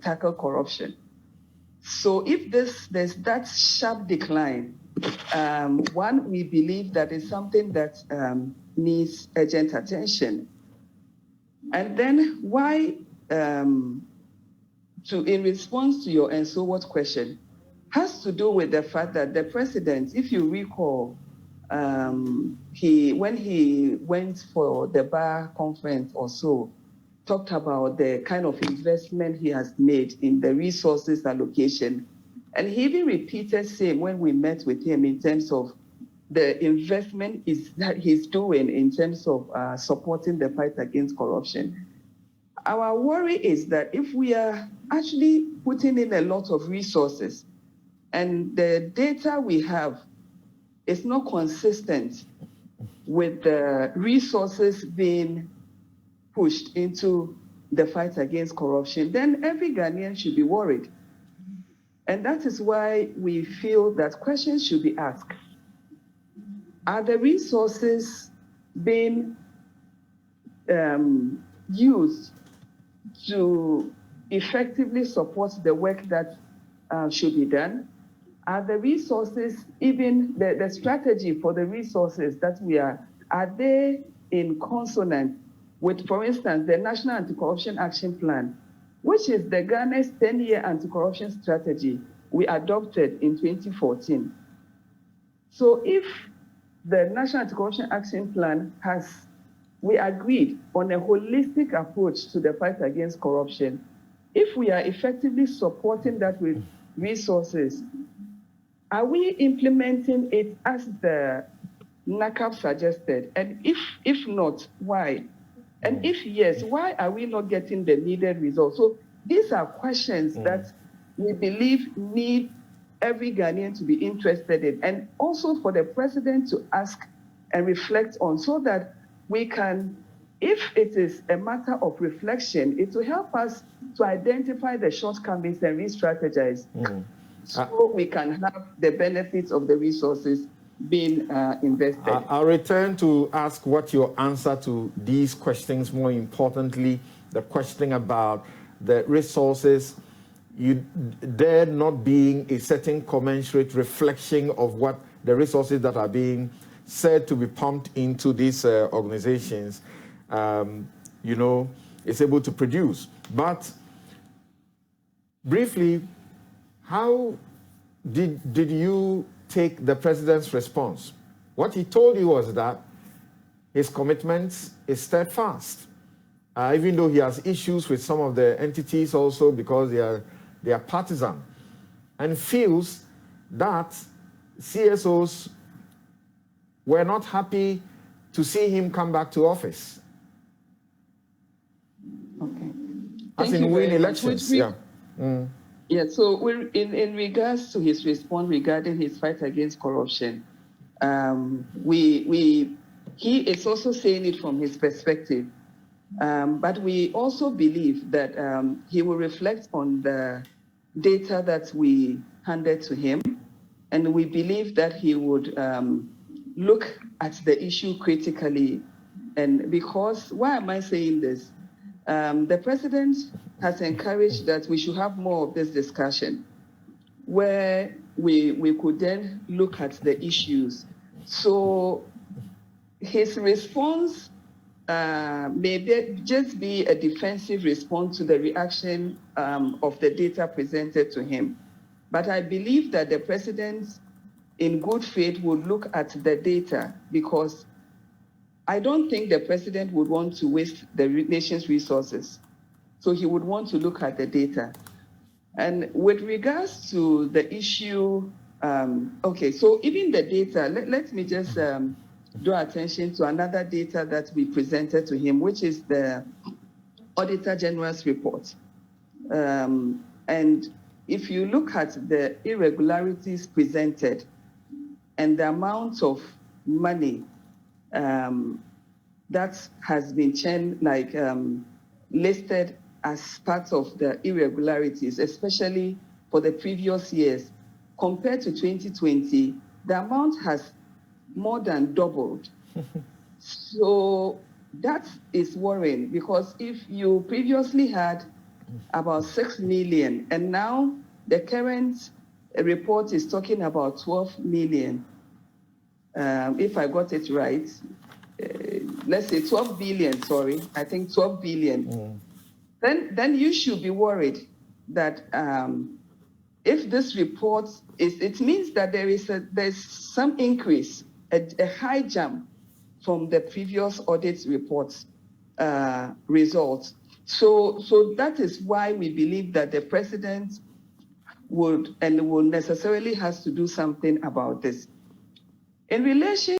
tackle corruption. So if there's that sharp decline, one, we believe that is something that needs urgent attention. And then why, in response to your and so what question, has to do with the fact that the president, if you recall, when he went for the bar conference or so, talked about the kind of investment he has made in the resources allocation. And he even repeated same when we met with him in terms of the investment that he's doing in terms of supporting the fight against corruption. Our worry is that if we are actually putting in a lot of resources and the data we have is not consistent with the resources being pushed into the fight against corruption, then every Ghanaian should be worried. And that is why we feel that questions should be asked. Are the resources being used to effectively support the work that should be done? Are the resources, even the strategy for the resources that are they in consonance with, for instance, the National Anti-Corruption Action Plan, which is the Ghana's 10-year anti-corruption strategy we adopted in 2014. So if the National Anti-Corruption Action Plan we agreed on a holistic approach to the fight against corruption, if we are effectively supporting that with resources, are we implementing it as the NACAP suggested? And if not, why? And if yes, why are we not getting the needed results? So these are questions that we believe need every Ghanaian to be interested in, and also for the president to ask and reflect on, so that we can, if it is a matter of reflection, it will help us to identify the shortcomings and re-strategize so we can have the benefits of the resources being invested. I'll return to ask what your answer to these questions, more importantly, the question about the resources, there not being a certain commensurate reflection of what the resources that are being said to be pumped into these organizations, is able to produce. But briefly, how did you take the president's response? What he told you was that his commitment is steadfast, even though he has issues with some of the entities also because they are partisan, and feels that CSOs were not happy to see him come back to office. Okay. As in win elections. Yeah, so in regards to his response regarding his fight against corruption, he is also saying it from his perspective, but we also believe that he will reflect on the data that we handed to him, and we believe that he would look at the issue critically. And because, why am I saying this? The president has encouraged that we should have more of this discussion where we could then look at the issues. So his response may just be a defensive response to the reaction of the data presented to him. But I believe that the president, in good faith, would look at the data, because I don't think the president would want to waste the nation's resources. So he would want to look at the data. And with regards to the issue, okay, so even the data, let me just draw attention to another data that we presented to him, which is the Auditor General's report. And if you look at the irregularities presented and the amount of money that has been listed as part of the irregularities, especially for the previous years, compared to 2020, the amount has more than doubled. So that is worrying, because if you previously had about 6 million, and now the current report is talking about 12 million. If I got it right, let's say 12 billion, sorry, I think 12 billion. Then you should be worried that if this report it means that there's some increase, a high jump from the previous audit reports results. So that is why we believe that the president will necessarily has to do something about this. In relation